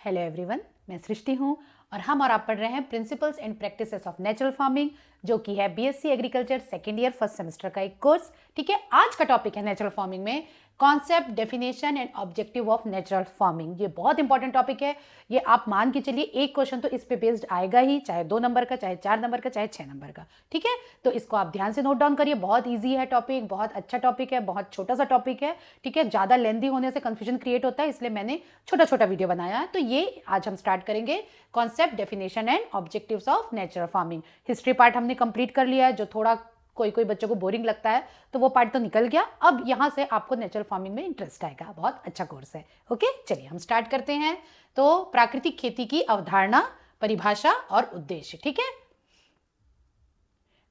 Hello everyone, मैं सृष्टि हूँ और हम और आप पढ़ रहे हैं principles and practices of natural farming, जो कि है BSc agriculture second year first semester का एक कोर्स। ठीक है, आज का टॉपिक है नेचुरल फार्मिंग में concept, definition and objective of natural farming. ये बहुत इंपॉर्टेंट टॉपिक है। ये आप मान के चलिए एक क्वेश्चन तो इस पे बेस्ड आएगा ही, चाहे 2 नंबर का, चाहे 4 नंबर का, चाहे 6 नंबर का। ठीक है, तो इसको आप ध्यान से नोट डाउन करिए। बहुत ईजी है टॉपिक, बहुत अच्छा टॉपिक है, बहुत छोटा सा टॉपिक है। ठीक है, ज़्यादा लेंदी होने से कंफ्यूजन क्रिएट होता है, इसलिए मैंने छोटा छोटा वीडियो बनाया है। तो ये आज हम स्टार्ट करेंगे concept, definition and objectives of natural farming. History part हमने कंप्लीट कर लिया है, जो थोड़ा कोई कोई बच्चों को बोरिंग लगता है तो वो पार्ट तो निकल गया। अब यहाँ से आपको नेचुरल फार्मिंग में इंटरेस्ट आएगा। बहुत अच्छा कोर्स है। ओके, चलिए हम स्टार्ट करते हैं। तो प्राकृतिक खेती की अवधारणा, परिभाषा और उद्देश्य। ठीक है,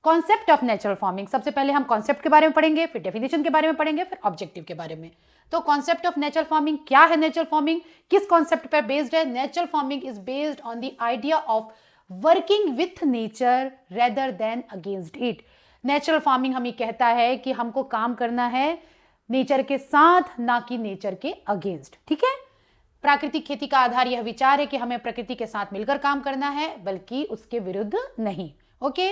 कॉन्सेप्ट ऑफ नेचुरल फार्मिंग। सबसे पहले हम कॉन्सेप्ट के बारे में पढ़ेंगे, फिर डेफिनेशन के बारे में पढ़ेंगे, फिर ऑब्जेक्टिव के बारे में। तो कॉन्सेप्ट ऑफ नेचुरल फार्मिंग क्या है? नेचुरल फार्मिंग किस कॉन्सेप्ट पर बेस्ड है? Natural farming is based on the idea of working with nature rather than against it. Natural farming हमें कहता है कि हमको काम करना है नेचर के साथ, ना कि नेचर के अगेंस्ट। ठीक है, प्राकृतिक खेती का आधार यह विचार है कि हमें प्रकृति के साथ मिलकर काम करना है, बल्कि उसके विरुद्ध नहीं। Okay,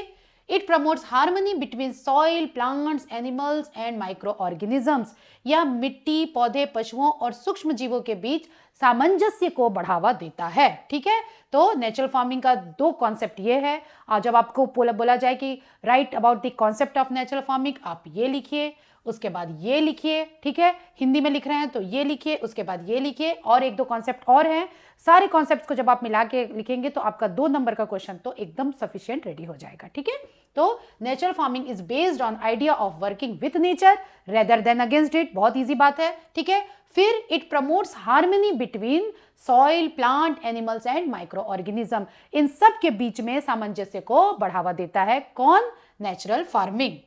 it promotes harmony between soil, plants, animals and micro organisms. यह मिट्टी, पौधे, पशुओं और सूक्ष्म जीवों के बीच सामंजस्य को बढ़ावा देता है। ठीक है, तो नेचुरल फार्मिंग का 2 कॉन्सेप्ट ये है। और जब आपको बोला जाए कि right about the concept of natural farming, आप ये लिखिए, उसके बाद ये लिखिए। ठीक है, हिंदी में लिख रहे हैं तो ये लिखिए, उसके बाद ये लिखिए, और 1-2 कॉन्सेप्ट और हैं। सारे कॉन्सेप्ट्स को जब आप मिला के लिखेंगे तो आपका 2 नंबर का क्वेश्चन तो एकदम सफिशिएंट रेडी हो जाएगा। ठीक है, तो natural farming is based on idea of working with nature rather than against it. बहुत ईजी बात है। ठीक है, फिर it promotes harmony between soil, plant, animals and micro organism. इन सब के बीच में सामंजस्य को बढ़ावा देता है कौन? Natural farming.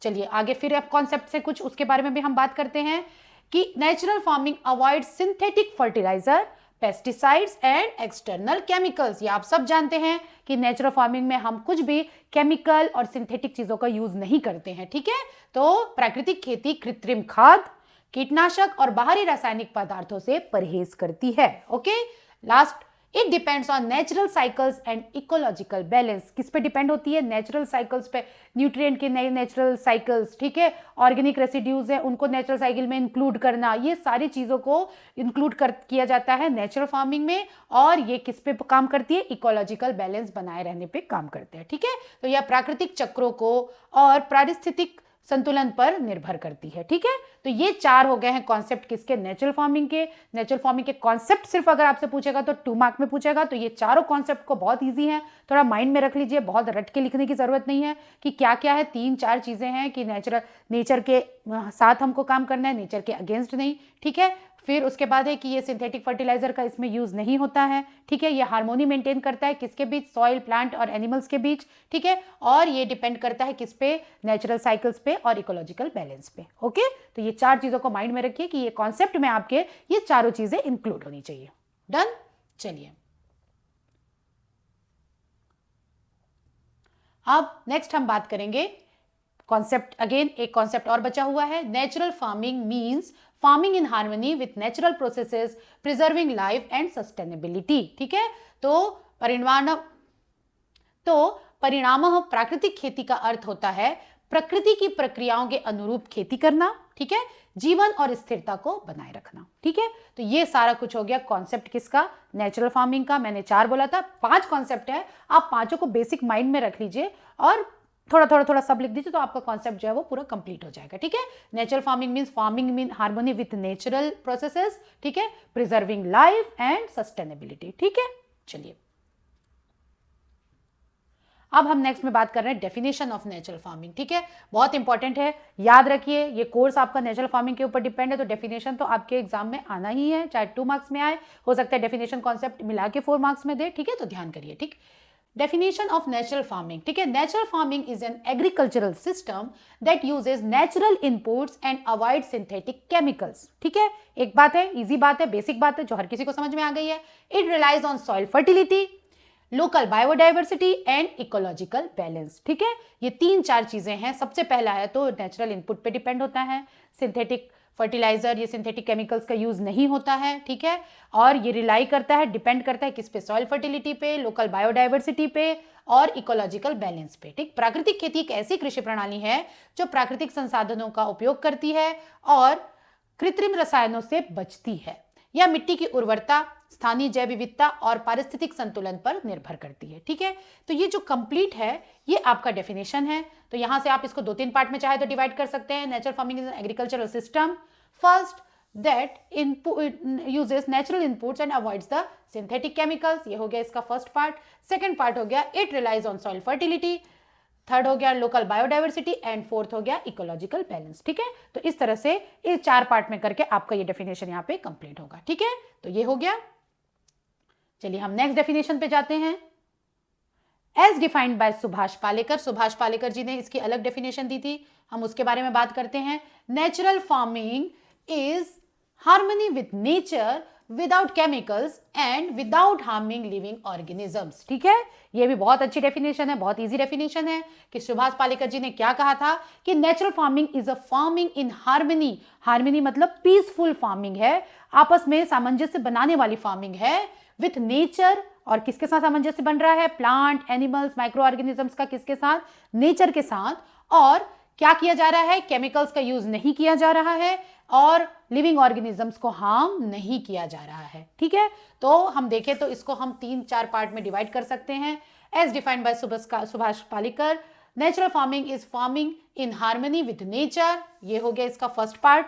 चलिए आगे फिर अब कॉन्सेप्ट से कुछ उसके बारे में भी हम बात करते हैं कि natural farming avoid synthetic fertilizer, pesticides and external chemicals. ये आप सब जानते हैं कि नेचुरल फार्मिंग में हम कुछ भी केमिकल और सिंथेटिक चीजों का यूज नहीं करते हैं। ठीक है, तो प्राकृतिक खेती कृत्रिम खाद, कीटनाशक और बाहरी रासायनिक पदार्थों से परहेज करती है। Okay, last, it depends on natural cycles and ecological balance. किस पे डिपेंड होती है? नेचुरल साइकिल्स पे, न्यूट्रिएंट के नए नेचुरल साइकिल्स। ठीक है, ऑर्गेनिक रेसिड्यूज है, उनको नेचुरल साइकिल में इंक्लूड करना, ये सारी चीजों को इंक्लूड किया जाता है नेचुरल फार्मिंग में। और ये किस पे काम करती है? इकोलॉजिकल बैलेंस बनाए रहने पे काम करते हैं। ठीक है, तो यह प्राकृतिक चक्रों को और पारिस्थितिक संतुलन पर निर्भर करती है। ठीक है, तो ये 4 हो गए हैं कॉन्सेप्ट किसके? नेचुरल फार्मिंग के। नेचुरल फार्मिंग के कॉन्सेप्ट सिर्फ अगर आपसे पूछेगा तो 2 मार्क में पूछेगा। तो ये चारों कॉन्सेप्ट को बहुत इजी है, थोड़ा माइंड में रख लीजिए। बहुत रट के लिखने की जरूरत नहीं है कि क्या क्या है। 3-4 चीजें हैं कि नेचर के साथ हमको काम करना है, नेचर के अगेंस्ट नहीं। ठीक है, फिर उसके बाद है कि ये सिंथेटिक फर्टिलाइजर का इसमें यूज नहीं होता है। ठीक है, ये हार्मोनी मेंटेन करता है किसके बीच? सॉइल, प्लांट और एनिमल्स के बीच। ठीक है, और ये डिपेंड करता है किस पे? नेचुरल साइकिल्स पे और इकोलॉजिकल बैलेंस पे। ओके, तो ये 4 चीजों को माइंड में रखिए कि ये कॉन्सेप्ट में आपके ये चारों चीजें इंक्लूड होनी चाहिए। डन। चलिए अब नेक्स्ट हम बात करेंगे कॉन्सेप्ट। अगेन एक कॉन्सेप्ट और बचा हुआ है। Natural farming means farming in harmony with natural processes, preserving life and sustainability. ठीक है, तो परिणाम प्राकृतिक खेती का अर्थ होता है प्रकृति की प्रक्रियाओं के अनुरूप खेती करना। ठीक है, जीवन और स्थिरता को बनाए रखना। ठीक है, तो ये सारा कुछ हो गया कॉन्सेप्ट किसका? नेचुरल फार्मिंग का। मैंने 4 बोला था, 5 कॉन्सेप्ट है। आप 5 को बेसिक माइंड में रख लीजिए और थोड़ा सब लिख दीजिए, तो आपका कॉन्सेप्ट जो है वो पूरा कंप्लीट हो जाएगा। ठीक है, natural farming mean harmony with natural processes. ठीक है, प्रिजर्विंग लाइफ एंड सस्टेनेबिलिटी। ठीक है, चलिए अब हम नेक्स्ट में बात कर रहे हैं डेफिनेशन ऑफ नेचुरल फार्मिंग। ठीक है, बहुत इंपॉर्टेंट है, याद रखिए। ये कोर्स आपका नेचुरल फार्मिंग के ऊपर डिपेंड है, तो डेफिनेशन तो आपके एग्जाम में आना ही है, चाहे 2 मार्क्स में आए, हो सकता है डेफिनेशन कॉन्सेप्ट मिला के 4 मार्क्स में दे। ठीक है, तो ध्यान करिए। ठीक, डेफिनेशन ऑफ नेचुरल फार्मिंग। ठीक है, natural farming is an agricultural system that uses natural inputs and avoid synthetic chemicals. ठीक है, एक बात है, इजी बात है, बेसिक बात है, जो हर किसी को समझ में आ गई है। It relies on soil fertility, local biodiversity and ecological balance. ठीक है, ये 3-4 चीजें हैं। सबसे पहला है तो नेचुरल इनपुट पे डिपेंड होता है, सिंथेटिक फर्टिलाइजर, ये सिंथेटिक केमिकल्स का यूज नहीं होता है, ठीक है। और ये रिलाई करता है, डिपेंड करता है किस पे, सॉइल फर्टिलिटी पे, लोकल बायोडाइवर्सिटी पे और इकोलॉजिकल बैलेंस पे, ठीक। प्राकृतिक खेती एक ऐसी कृषि प्रणाली है जो प्राकृतिक संसाधनों का उपयोग करती है और कृत्रिम रसायनों से बचती है। यह मिट्टी की उर्वरता, स्थानीय जैव विविधता और पारिस्थितिक संतुलन पर निर्भर करती है, ठीक है। तो ये जो कंप्लीट है ये आपका डेफिनेशन है। तो यहां से आप इसको 2-3 पार्ट में चाहे तो डिवाइड कर सकते हैं। Natural farming is an agricultural system first that uses natural inputs and avoids the synthetic chemicals, ये हो गया इसका फर्स्ट पार्ट। सेकेंड पार्ट हो गया it relies on soil fertility, third हो गया लोकल बायोडाइवर्सिटी एंड फोर्थ हो गया इकोलॉजिकल बैलेंस, ठीक है। तो इस तरह से इस 4 पार्ट में करके आपका ये डेफिनेशन यहाँ पे कंप्लीट होगा, ठीक है। तो ये हो गया। चलिए हम नेक्स्ट डेफिनेशन पे जाते हैं। As defined by Subhash Palekar, Subhash Palekar ji ने इसकी अलग डेफिनेशन दी थी, हम उसके बारे में बात करते हैं। Natural farming is harmony with nature without chemicals and without harming living organisms, ठीक है। ये भी बहुत अच्छी डेफिनेशन है, बहुत इजी डेफिनेशन है कि सुभाष पालेकर जी ने क्या कहा था कि natural farming is a farming in harmony, harmony मतलब पीसफुल फार्मिंग है, आपस में सामंजस्य बनाने वाली फार्मिंग है, विथ नेचर, और किसके साथ सामंजस्य बन रहा है, प्लांट, एनिमल्स, माइक्रो ऑर्गेनिजम्स का, किसके साथ, नेचर के साथ। और क्या किया जा रहा है, केमिकल्स का यूज नहीं किया जा रहा है और लिविंग ऑर्गेनिजम्स को हार्म नहीं किया जा रहा है, ठीक है। तो हम देखें तो इसको हम 3-4 पार्ट में डिवाइड कर सकते हैं। As defined by Subhash Palekar, natural farming is farming in harmony with nature, ये हो गया इसका फर्स्ट पार्ट,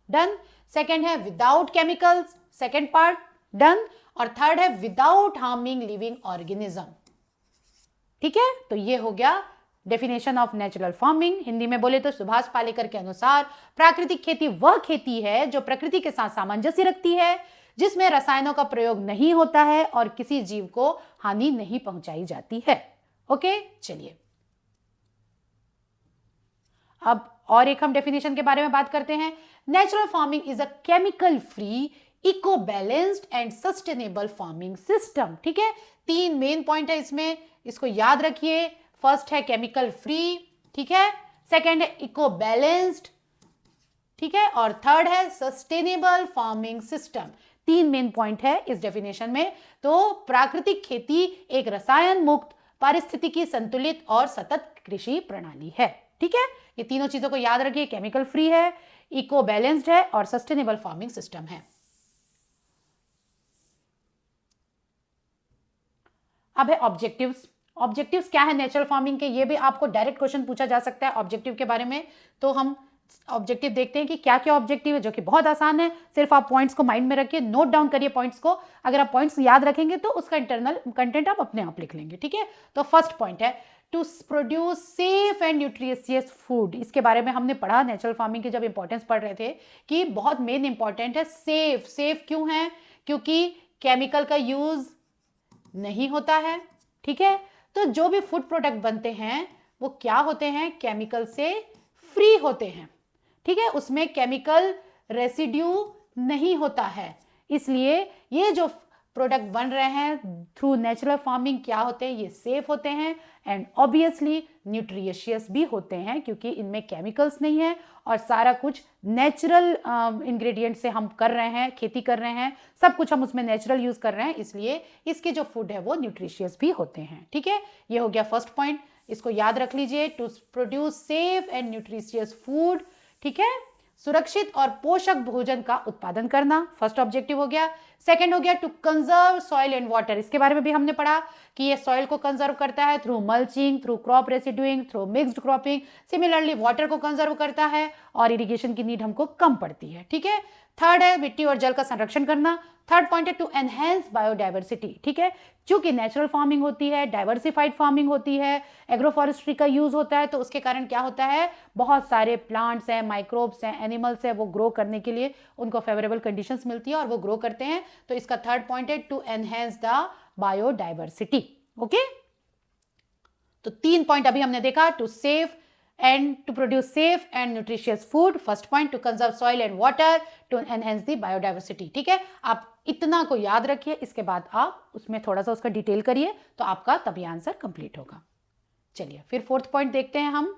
डन। सेकेंड है without chemicals, second part, done. और थर्ड है विदाउट हार्मिंग लिविंग ऑर्गेनिज्म, ठीक है। तो ये हो गया definition of natural farming. Hindi में बोले तो सुभाष पालेकर के अनुसार प्राकृतिक खेती वह खेती है जो प्रकृति के साथ सामंजस्य रखती है, जिसमें रसायनों का प्रयोग नहीं होता है और किसी जीव को हानि नहीं पहुंचाई जाती है। ओके, चलिए अब और एक हम डेफिनेशन के बारे में बात करते हैं। Natural farming is a chemical free, eco balanced and sustainable farming system, ठीक है। 3 मेन पॉइंट है इसमें, इसको याद रखिए। फर्स्ट है केमिकल फ्री, ठीक है, सेकेंड है इको बैलेंस्ड, ठीक है, और थर्ड है sustainable farming system. 3 main point है इस डेफिनेशन में। तो प्राकृतिक खेती एक रसायन मुक्त, पारिस्थितिकी संतुलित और सतत कृषि प्रणाली है, ठीक है। ये तीनों चीजों को याद रखिए, केमिकल फ्री है, इको बैलेंस्ड है और सस्टेनेबल फार्मिंग सिस्टम है। अब है ऑब्जेक्टिव्स। ऑब्जेक्टिव्स क्या है नेचुरल फार्मिंग के, ये भी आपको डायरेक्ट क्वेश्चन पूछा जा सकता है ऑब्जेक्टिव के बारे में। तो हम ऑब्जेक्टिव देखते हैं कि क्या क्या ऑब्जेक्टिव है, जो कि बहुत आसान है। सिर्फ आप पॉइंट्स को माइंड में रखिए, नोट डाउन करिए पॉइंट्स को। अगर आप पॉइंट्स याद रखेंगे तो उसका इंटरनल कंटेंट आप अपने आप लिख लेंगे, ठीक है। तो फर्स्ट पॉइंट है to produce safe and nutritious food. इसके बारे में हमने पढ़ा नेचुरल फार्मिंग की जब इंपॉर्टेंस पढ़ रहे थे कि बहुत मेन इंपॉर्टेंट है सेफ। सेफ क्यों है, क्योंकि केमिकल का यूज नहीं होता है, ठीक है। तो जो भी फूड प्रोडक्ट बनते हैं वो क्या होते हैं, केमिकल से फ्री होते हैं, ठीक है। उसमें केमिकल रेसिड्यू नहीं होता है, इसलिए ये जो प्रोडक्ट बन रहे हैं थ्रू नेचुरल फार्मिंग क्या होते हैं, ये सेफ होते हैं एंड ऑब्वियसली न्यूट्रिशियस भी होते हैं, क्योंकि इनमें केमिकल्स नहीं है और सारा कुछ नेचुरल इंग्रेडिएंट से हम कर रहे हैं, खेती कर रहे हैं, सब कुछ हम उसमें नेचुरल यूज कर रहे हैं, इसलिए इसके जो फूड है वो न्यूट्रिशियस भी होते हैं, ठीक है। ये हो गया फर्स्ट पॉइंट, इसको याद रख लीजिए, to produce safe and nutritious food, ठीक है। सुरक्षित और पोषक भोजन का उत्पादन करना फर्स्ट ऑब्जेक्टिव हो गया। सेकंड हो गया to conserve soil and water. इसके बारे में भी हमने पढ़ा कि ये सॉइल को कंजर्व करता है through mulching, through crop residuing, through mixed cropping. Similarly water को कंजर्व करता है और इरिगेशन की नीड हमको कम पड़ती है, ठीक है। थर्ड है मिट्टी और जल का संरक्षण करना। थर्ड पॉइंट है टू एनहेंस बायोडाइवर्सिटी, ठीक है। चूंकि नेचुरल फार्मिंग होती है, डाइवर्सिफाइड फार्मिंग होती है, एग्रोफॉरेस्ट्री का यूज होता है, तो उसके कारण क्या होता है, बहुत सारे प्लांट्स हैं, माइक्रोब्स हैं, एनिमल्स हैं, वो ग्रो करने के लिए उनको फेवरेबल कंडीशंस मिलती है और वो ग्रो करते हैं। तो इसका थर्ड पॉइंट है to enhance the biodiversity, okay. तो 3 पॉइंट अभी हमने देखा, to save and to produce safe and nutritious food, first point to conserve soil and water, to enhance the biodiversity, ठीक है। आप इतना को याद रखिए, इसके बाद आप उसमें थोड़ा सा उसका डिटेल करिए तो आपका तभी आंसर कंप्लीट होगा। चलिए फिर फोर्थ पॉइंट देखते हैं हम,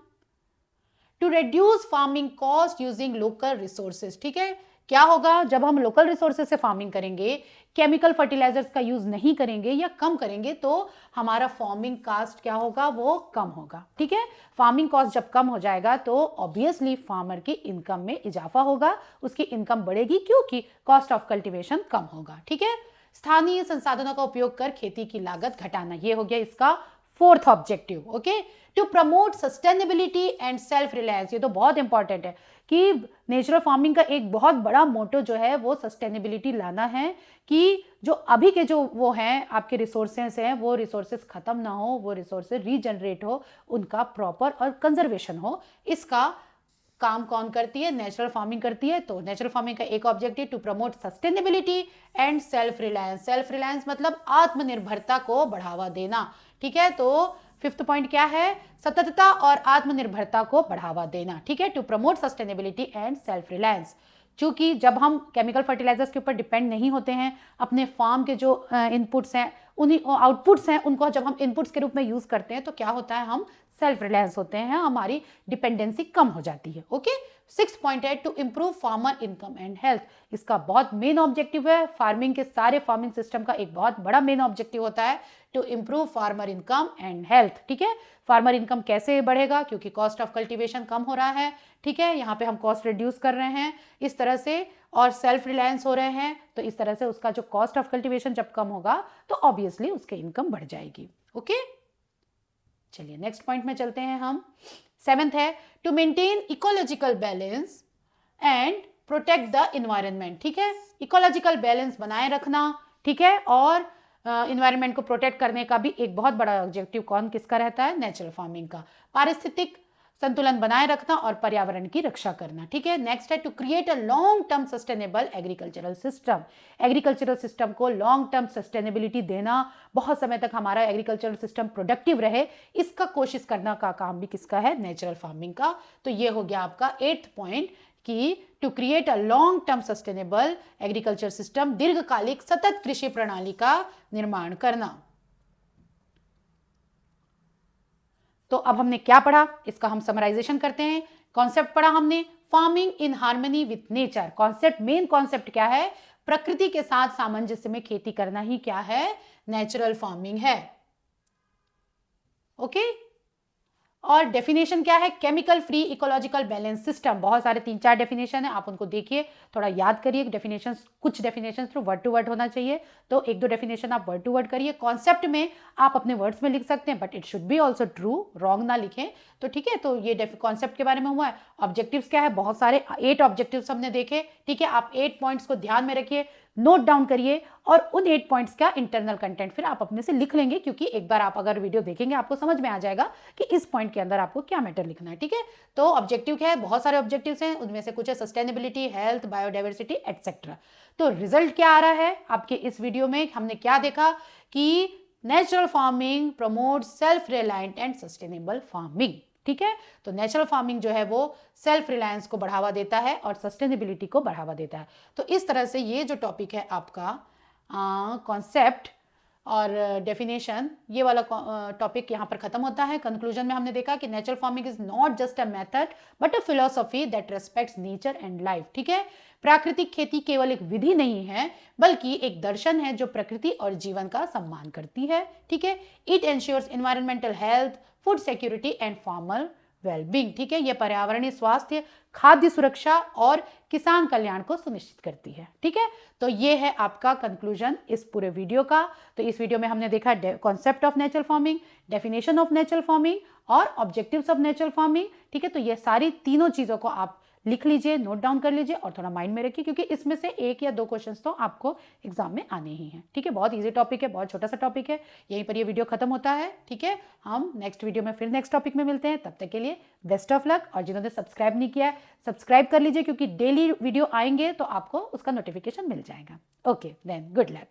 to reduce farming cost using local resources. ठीक है, क्या होगा जब हम लोकल रिसोर्सेज से फार्मिंग करेंगे, केमिकल फर्टिलाइजर्स का यूज नहीं करेंगे या कम करेंगे, तो हमारा फार्मिंग कॉस्ट क्या होगा, वो कम होगा. ठीक है, फार्मिंग कॉस्ट जब कम हो जाएगा तो ऑब्वियसली फार्मर की इनकम में इजाफा होगा, उसकी इनकम बढ़ेगी क्योंकि कॉस्ट ऑफ कल्टीवेशन कम होगा. ठीक है, स्थानीय संसाधनों का उपयोग कर खेती की लागत घटाना, ये हो गया इसका fourth objective. Okay, to promote sustainability and self reliance, ये तो बहुत इंपॉर्टेंट है कि नेचुरल फार्मिंग का एक बहुत बड़ा मोटो जो है वो सस्टेनेबिलिटी लाना है, कि जो अभी के जो वो हैं आपके रिसोर्सेस हैं, वो रिसोर्सेस खत्म ना हो, वो रिसोर्सेस रीजनरेट हो, उनका प्रॉपर और कंजर्वेशन हो. इसका काम कौन करती है, नेचुरल फार्मिंग करती है. तो नेचुरल फार्मिंग का एक objective to promote sustainability and self reliance. Self reliance मतलब आत्मनिर्भरता को बढ़ावा देना. ठीक है, तो फिफ्थ पॉइंट क्या है, सततता और आत्मनिर्भरता को बढ़ावा देना. ठीक है, to promote sustainability and self reliance. क्योंकि जब हम केमिकल फर्टिलाइजर्स के ऊपर डिपेंड नहीं होते हैं, अपने फार्म के जो इनपुट्स हैं, उन्हीं आउटपुट्स हैं, उनको जब हम इनपुट्स के रूप में यूज करते हैं तो क्या होता है, हम सेल्फ रिलायंस होते हैं, हमारी डिपेंडेंसी कम हो जाती है. ओके, सिक्स पॉइंट है to improve farmer income and health. इसका बहुत मेन ऑब्जेक्टिव है, फार्मिंग के सारे फार्मिंग सिस्टम का एक बहुत बड़ा मेन ऑब्जेक्टिव होता है to improve farmer income and health. ठीक है, फार्मर इनकम कैसे बढ़ेगा, क्योंकि कॉस्ट ऑफ कल्टीवेशन कम हो रहा है. ठीक है, यहाँ पे हम कॉस्ट रिड्यूस कर रहे हैं इस तरह से, और सेल्फ रिलायंस हो रहे हैं, तो इस तरह से उसका जो कॉस्ट ऑफ कल्टीवेशन जब कम होगा तो ऑब्वियसली उसके इनकम बढ़ जाएगी. ओके, चलिए नेक्स्ट पॉइंट में चलते हैं हम. सेवेंथ है to maintain ecological balance and protect the environment. ठीक है, इकोलॉजिकल बैलेंस बनाए रखना. ठीक है, और इन्वायरमेंट को प्रोटेक्ट करने का भी एक बहुत बड़ा ऑब्जेक्टिव कौन किसका रहता है, नेचुरल फार्मिंग का. पारिस्थितिक संतुलन बनाए रखना और पर्यावरण की रक्षा करना. ठीक है, नेक्स्ट है to create a long term sustainable agricultural system. Agricultural system को लॉन्ग टर्म सस्टेनेबिलिटी देना, बहुत समय तक हमारा एग्रीकल्चरल सिस्टम प्रोडक्टिव रहे, इसका कोशिश करना का काम भी किसका है, नेचुरल फार्मिंग का. तो ये हो गया आपका एट्थ पॉइंट कि to create a long term sustainable agriculture system, दीर्घकालिक सतत कृषि प्रणाली का निर्माण करना. तो अब हमने क्या पढ़ा, इसका हम समराइजेशन करते हैं. कॉन्सेप्ट पढ़ा हमने, farming in harmony with nature. Concept, main concept क्या है, प्रकृति के साथ सामंजस्य में खेती करना ही क्या है, नेचुरल फार्मिंग है. ओके, और डेफिनेशन क्या है, chemical free ecological balance system. बहुत सारे 3-4 डेफिनेशन है, आप उनको देखिए, थोड़ा याद करिए. डेफिनेशन, कुछ डेफिनेशन तो वर्ड टू वर्ड होना चाहिए, तो 1-2 डेफिनेशन आप वर्ड टू वर्ड करिए. कॉन्सेप्ट में आप अपने वर्ड्स में लिख सकते हैं, but it should be also true, wrong ना लिखें. तो ठीक है, तो ये कॉन्सेप्ट के बारे में हुआ है. ऑब्जेक्टिव्स क्या है, बहुत सारे 8 ऑब्जेक्टिव्स हमने देखे. ठीक है, आप 8 पॉइंट्स को ध्यान में रखिए, नोट डाउन करिए, और उन 8 पॉइंट्स का इंटरनल कंटेंट फिर आप अपने से लिख लेंगे, क्योंकि एक बार आप अगर वीडियो देखेंगे आपको समझ में आ जाएगा कि इस पॉइंट के अंदर आपको क्या मैटर लिखना है. ठीक है, तो ऑब्जेक्टिव क्या है, बहुत सारे ऑब्जेक्टिव्स हैं, उनमें से कुछ है सस्टेनेबिलिटी, हेल्थ, बायोडाइवर्सिटी एटसेट्रा. तो रिजल्ट क्या आ रहा है आपके इस वीडियो में, हमने क्या देखा कि natural farming promote self reliant and sustainable farming. ठीक है, तो नेचुरल फार्मिंग जो है वो सेल्फ रिलायंस को बढ़ावा देता है और सस्टेनेबिलिटी को बढ़ावा देता है. तो इस तरह से ये जो टॉपिक है आपका कॉन्सेप्ट और डेफिनेशन, ये वाला टॉपिक यहाँ पर खत्म होता है. कंक्लूजन में हमने देखा कि natural farming is not just a method but a philosophy that respects nature and life. ठीक है, प्राकृतिक खेती केवल एक विधि नहीं है, बल्कि एक दर्शन है जो प्रकृति और जीवन का सम्मान करती है. ठीक है, it ensures environmental health, food security and farmer wellbeing. ठीक है, यह पर्यावरणीय स्वास्थ्य, खाद्य सुरक्षा और किसान कल्याण को सुनिश्चित करती है. ठीक है, तो ये है आपका कंक्लूजन इस पूरे वीडियो का. तो इस वीडियो में हमने देखा concept of natural farming, definition of natural farming और ऑब्जेक्टिव्स ऑफ नेचुरल फार्मिंग. ठीक है, तो ये सारी तीनों चीजों को आप लिख लीजिए, नोट डाउन कर लीजिए और थोड़ा माइंड में रखिए, क्योंकि इसमें से 1 या 2 क्वेश्चंस तो आपको एग्जाम में आने ही हैं. ठीक है, बहुत इजी टॉपिक है, बहुत छोटा सा टॉपिक है. यहीं पर ये वीडियो खत्म होता है. ठीक है, हम नेक्स्ट वीडियो में फिर नेक्स्ट टॉपिक में मिलते हैं. तब तक के लिए बेस्ट ऑफ लक. और जिन्होंने सब्सक्राइब नहीं किया है, सब्सक्राइब कर लीजिए, क्योंकि डेली वीडियो आएंगे तो आपको उसका नोटिफिकेशन मिल जाएगा. Okay then, good luck.